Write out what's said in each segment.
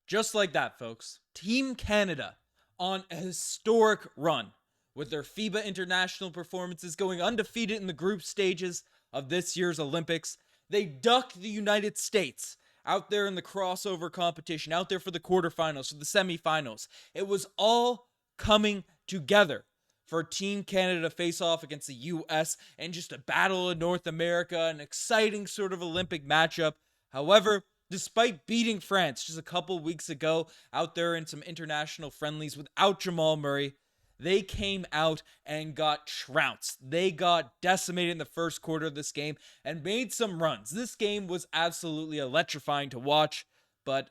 Just like that, folks. Team Canada on a historic run with their FIBA international performances going undefeated in the group stages of this year's Olympics. They ducked the United States out there in the crossover competition, out there for the quarterfinals, for the semifinals. It was all coming together for Team Canada to face off against the US and just a battle in North America, an exciting sort of Olympic matchup. However, despite beating France just a couple weeks ago out there in some international friendlies without Jamal Murray, they came out and got trounced. They got decimated in the first quarter of this game and made some runs. This game was absolutely electrifying to watch, but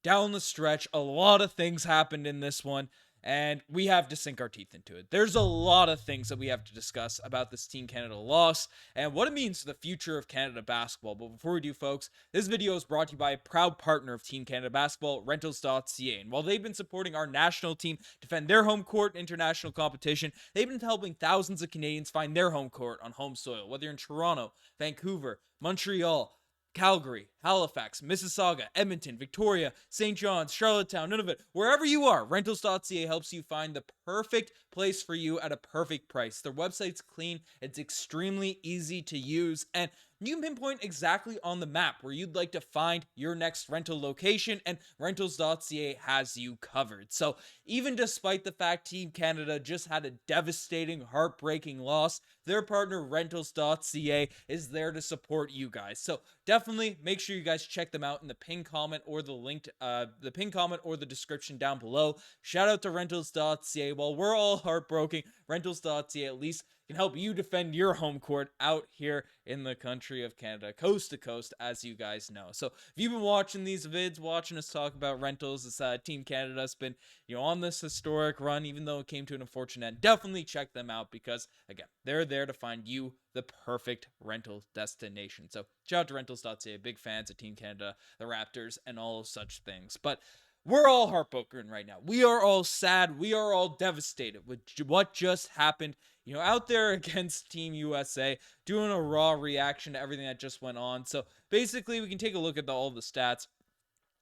down the stretch, a lot of things happened in this one, and we have to sink our teeth into it. There's a lot of things that we have to discuss about this Team Canada loss and what it means for the future of Canada basketball. But before we do, folks, this video is brought to you by a proud partner of Team Canada basketball, Rentals.ca. And while they've been supporting our national team defend their home court in international competition, they've been helping thousands of Canadians find their home court on home soil, whether you're in Toronto, Vancouver, Montreal, Calgary, Halifax, Mississauga, Edmonton, Victoria, St. John's, Charlottetown, Nunavut, wherever you are, Rentals.ca helps you find the perfect place for you at a perfect price. Their website's clean, it's extremely easy to use, and you can pinpoint exactly on the map where you'd like to find your next rental location, and Rentals.ca has you covered. So even despite the fact Team Canada just had a devastating, heartbreaking loss, their partner Rentals.ca is there to support you guys. So definitely make sure you guys check them out in the pinned comment or the link, the pinned comment or the description down below. Shout out to Rentals.ca. While we're all heartbroken, Rentals.ca at least can help you defend your home court out here in the country of Canada, coast to coast, as you guys know. So if you've been watching these vids, watching us talk about rentals, this Team Canada's been, on this historic run, even though it came to an unfortunate end. Definitely check them out because, again, they're there to find you the perfect rental destination. So shout out to Rentals.ca, big fans of Team Canada, the Raptors, and all such things. But we're all heartbroken right now. We are all sad. We are all devastated with what just happened, out there against Team USA, doing a raw reaction to everything that just went on. So basically, we can take a look at all the stats.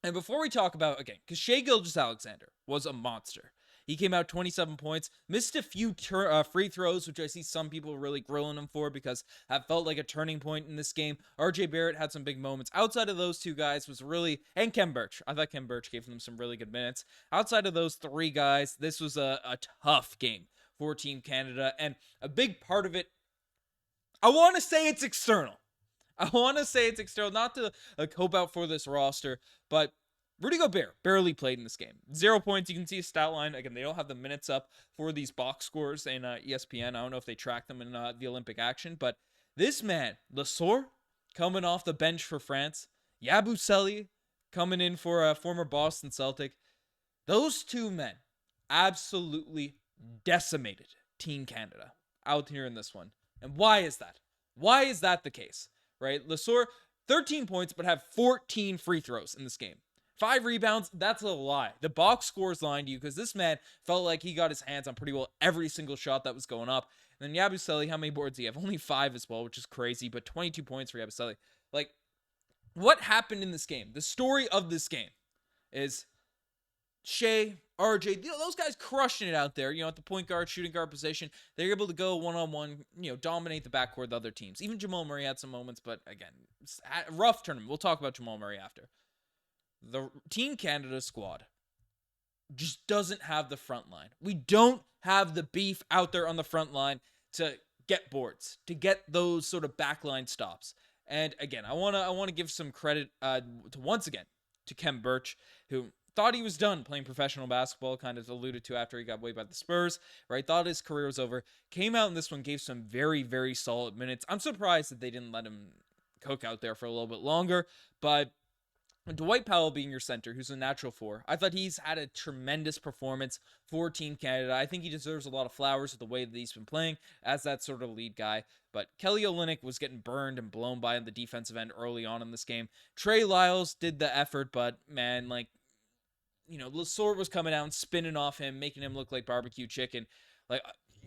And before we talk about, again, because Shai Gilgeous-Alexander was a monster. He came out 27 points, missed a few free throws, which I see some people really grilling him for because that felt like a turning point in this game. RJ Barrett had some big moments. Outside of those two guys was really, and Kem Birch. I thought Kem Birch gave them some really good minutes. Outside of those three guys, this was a tough game for Team Canada, and a big part of it, I want to say it's external. Not to hope out for this roster, but Rudy Gobert barely played in this game. 0 points. You can see a stat line. Again, they don't have the minutes up for these box scores in ESPN. I don't know if they track them in the Olympic action, but this man, Lesor, coming off the bench for France, Yabusele coming in for a former Boston Celtic. Those two men absolutely decimated Team Canada out here in this one. And why is that? Why is that the case? Right? Lesor, 13 points, but have 14 free throws in this game. 5 rebounds, that's a lie. The box scores lying to you because this man felt like he got his hands on pretty well every single shot that was going up. And then Yabusele, how many boards do you have? Only 5 as well, which is crazy, but 22 points for Yabusele. Like, what happened in this game? The story of this game is Shai, RJ, those guys crushing it out there, at the point guard, shooting guard position. They're able to go one-on-one, dominate the backcourt of the other teams. Even Jamal Murray had some moments, but again, rough tournament. We'll talk about Jamal Murray after. The Team Canada squad just doesn't have the front line. We don't have the beef out there on the front line to get boards, to get those sort of backline stops. And again, I want to give some credit once again to Kem Birch, who thought he was done playing professional basketball, kind of alluded to after he got waived by the Spurs, right? Thought his career was over. Came out in this one, gave some very, very solid minutes. I'm surprised that they didn't let him cook out there for a little bit longer, but Dwight Powell being your center, who's a natural 4, I thought he's had a tremendous performance for Team Canada. I think he deserves a lot of flowers with the way that he's been playing as that sort of lead guy. But Kelly Olynyk was getting burned and blown by on the defensive end early on in this game. Trey Lyles did the effort, but man, Lesor was coming out and spinning off him, making him look like barbecue chicken. Like,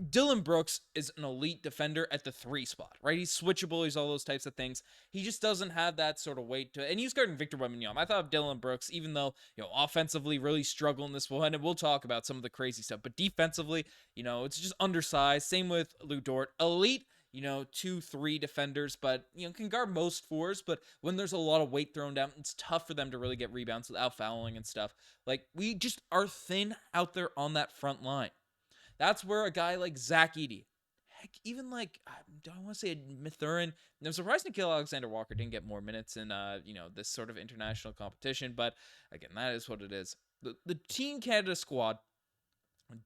Dillon Brooks is an elite defender at the 3 spot, right? He's switchable. He's all those types of things. He just doesn't have that sort of weight to it. And he's guarding Victor Wembanyama. I thought of Dillon Brooks, even though, offensively really struggle in this one, and we'll talk about some of the crazy stuff. But defensively, it's just undersized. Same with Lou Dort. Elite, 2-3 defenders, but, can guard most 4s. But when there's a lot of weight thrown down, it's tough for them to really get rebounds without fouling and stuff. Like, we just are thin out there on that front line. That's where a guy like Zach Edey, heck, even like, I don't want to say Mathurin. I'm surprised Nickeil Alexander-Walker didn't get more minutes in, this sort of international competition. But again, that is what it is. The Team Canada squad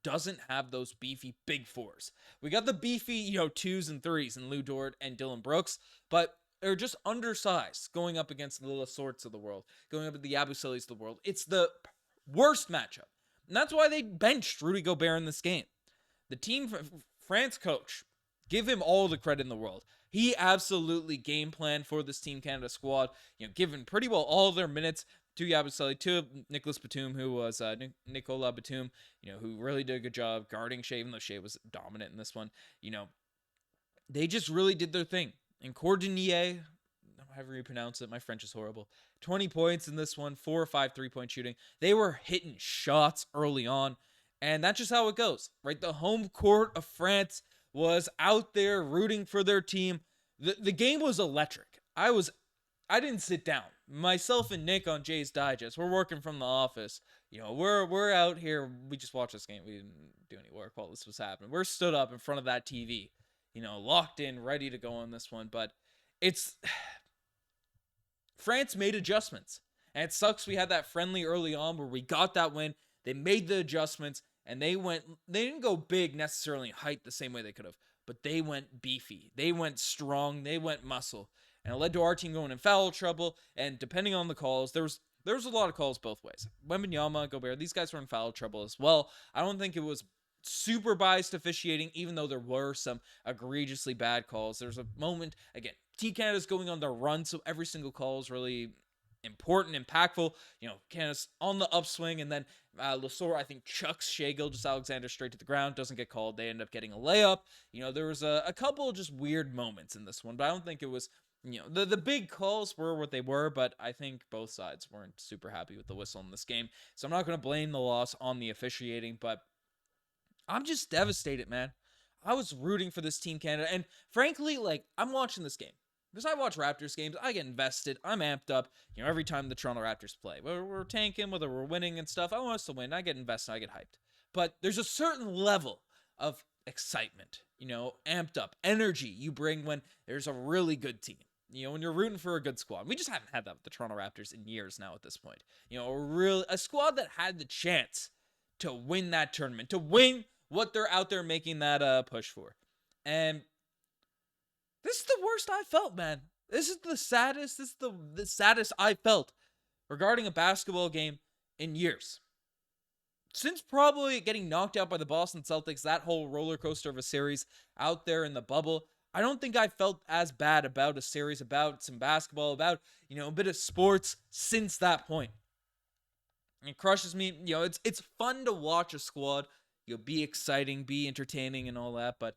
doesn't have those beefy big 4s. We got the beefy, 2s and 3s in Lou Dort and Dillon Brooks, but they're just undersized going up against the Lasorts of the world, going up with the Abuselis of the world. It's the worst matchup. And that's why they benched Rudy Gobert in this game. The Team France coach, give him all the credit in the world. He absolutely game planned for this Team Canada squad, given pretty well all their minutes to Yabusele, to Nicolas Batum, who was Nicolas Batum, who really did a good job guarding Shea, even though Shea was dominant in this one. They just really did their thing. And Cordonier, however you pronounce it, my French is horrible. 20 points in this one, 4 or 5 3-point shooting. They were hitting shots early on. And that's just how it goes, right? The home court of France was out there rooting for their team. The game was electric. I didn't sit down. Myself and Nick on Jay's Digest, we're working from the office. We're out here. We just watched this game. We didn't do any work while this was happening. We're stood up in front of that TV, locked in, ready to go on this one. But France made adjustments. And it sucks we had that friendly early on where we got that win. They made the adjustments. And they didn't go big necessarily in height the same way they could have, but they went beefy. They went strong. They went muscle. And it led to our team going in foul trouble. And depending on the calls, there was a lot of calls both ways. Wembanyama, Gobert, these guys were in foul trouble as well. I don't think it was super biased officiating, even though there were some egregiously bad calls. There's a moment, again, Team Canada's going on their run, so every single call is really important, impactful. Canada's on the upswing, and then Lasor, I think, chucks Shai Gilgeous-Alexander straight to the ground, doesn't get called. They end up getting a layup. There was a couple of just weird moments in this one, but I don't think it was, the big calls were what they were, but I think both sides weren't super happy with the whistle in this game. So I'm not going to blame the loss on the officiating, but I'm just devastated, man. I was rooting for this Team Canada, and frankly, I'm watching this game. Because I watch Raptors games, I get invested, I'm amped up, every time the Toronto Raptors play. Whether we're tanking, whether we're winning and stuff, I want us to win, I get invested, I get hyped. But there's a certain level of excitement, amped up, energy you bring when there's a really good team. When you're rooting for a good squad. We just haven't had that with the Toronto Raptors in years now at this point. A squad that had the chance to win that tournament, to win what they're out there making that push for. And this is the worst I felt, man. This is the saddest. This is the saddest I felt regarding a basketball game in years. Since probably getting knocked out by the Boston Celtics, that whole roller coaster of a series out there in the bubble, I don't think I felt as bad about a series, about some basketball, about, a bit of sports since that point. It crushes me. It's fun to watch a squad, be exciting, be entertaining and all that, but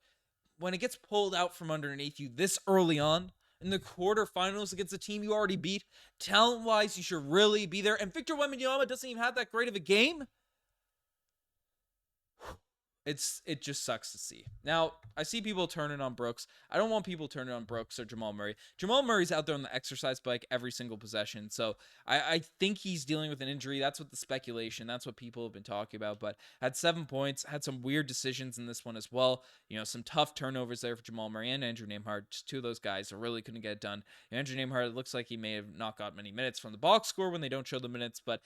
when it gets pulled out from underneath you this early on in the quarterfinals against a team you already beat, talent-wise, you should really be there. And Victor Wembanyama doesn't even have that great of a game. It just sucks to see. Now, I see people turning on Brooks. I don't want people turning on Brooks or Jamal Murray. Jamal Murray's out there on the exercise bike every single possession, so I think he's dealing with an injury. That's what the speculation, that's what people have been talking about, but had 7 points, had some weird decisions in this one as well. Some tough turnovers there for Jamal Murray and Andrew Nembhard, just two of those guys that really couldn't get it done. Andrew Nembhard, it looks like he may have not got many minutes from the box score when they don't show the minutes, but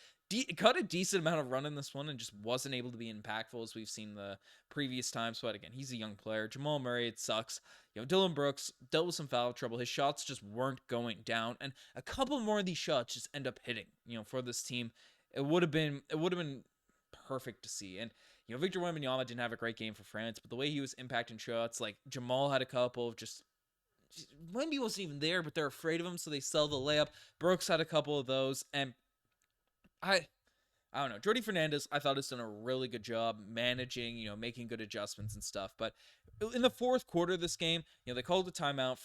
cut a decent amount of run in this one and just wasn't able to be impactful as we've seen the previous times. But again, he's a young player. Jamal Murray, it sucks. Dillon Brooks dealt with some foul trouble. His shots just weren't going down, and a couple more of these shots just end up hitting. For this team, it would have been perfect to see. And Victor Wembanyama didn't have a great game for France, but the way he was impacting shots, like Jamal had a couple of just Wemby wasn't even there, but they're afraid of him, so they sell the layup. Brooks had a couple of those, and I don't know. Jordi Fernandez, I thought, has done a really good job managing, making good adjustments and stuff. But in the fourth quarter of this game, they called a timeout.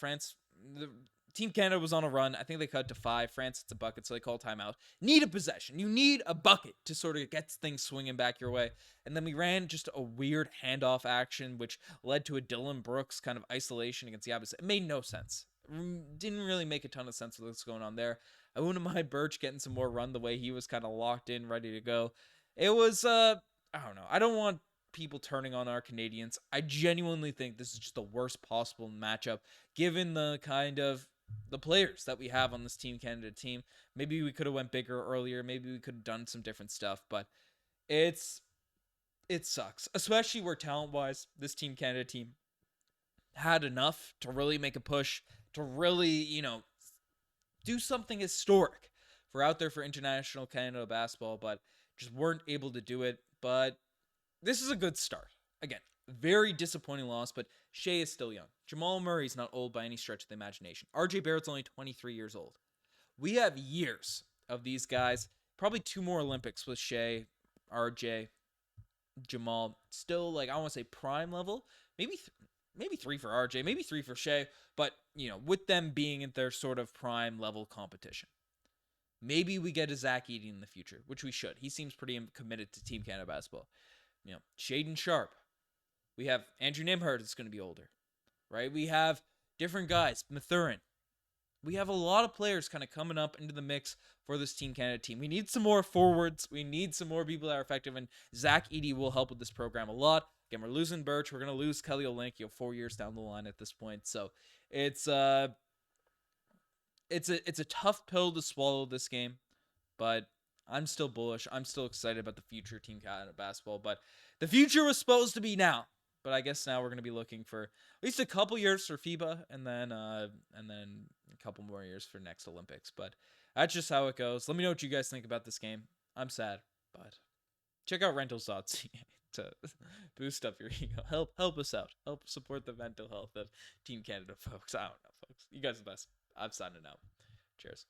Team Canada was on a run. I think they cut to 5. France hits a bucket, so they call timeout. Need a possession. You need a bucket to sort of get things swinging back your way. And then we ran just a weird handoff action, which led to a Dylan Brooks kind of isolation against the Abbots. It made no sense. Didn't really make a ton of sense of what's going on there. I wouldn't mind Birch getting some more run the way he was kind of locked in, ready to go. It was, I don't know. I don't want people turning on our Canadians. I genuinely think this is just the worst possible matchup, given the kind of the players that we have on this Team Canada team. Maybe we could have went bigger earlier. Maybe we could have done some different stuff, but it sucks, especially where talent-wise, this Team Canada team had enough to really make a push, to really, do something historic for out there for international Canada basketball, but just weren't able to do it. But this is a good start. Again, very disappointing loss, but Shea is still young. Jamal Murray's not old by any stretch of the imagination. RJ Barrett's only 23 years old. We have years of these guys, probably 2 more Olympics with Shea, RJ, Jamal, still, I want to say prime level. Maybe 3 for RJ, maybe 3 for Shea, but, with them being in their sort of prime level competition. Maybe we get a Zach Edey in the future, which we should. He seems pretty committed to Team Canada basketball. Shaden Sharp. We have Andrew Nimhart that's going to be older, right? We have different guys, Mathurin. We have a lot of players kind of coming up into the mix for this Team Canada team. We need some more forwards. We need some more people that are effective, and Zach Edey will help with this program a lot. Again, we're losing Birch. We're going to lose Kelly Olynyk 4 years down the line at this point. So it's a tough pill to swallow this game, but I'm still bullish. I'm still excited about the future of Team Canada basketball, but the future was supposed to be now. But I guess now we're going to be looking for at least a couple years for FIBA and then a couple more years for next Olympics. But that's just how it goes. Let me know what you guys think about this game. I'm sad, but check out Rentals.ca to boost up your ego. Help us out. Help support the mental health of Team Canada folks. I don't know, folks. You guys are the best. I'm signing out. Cheers.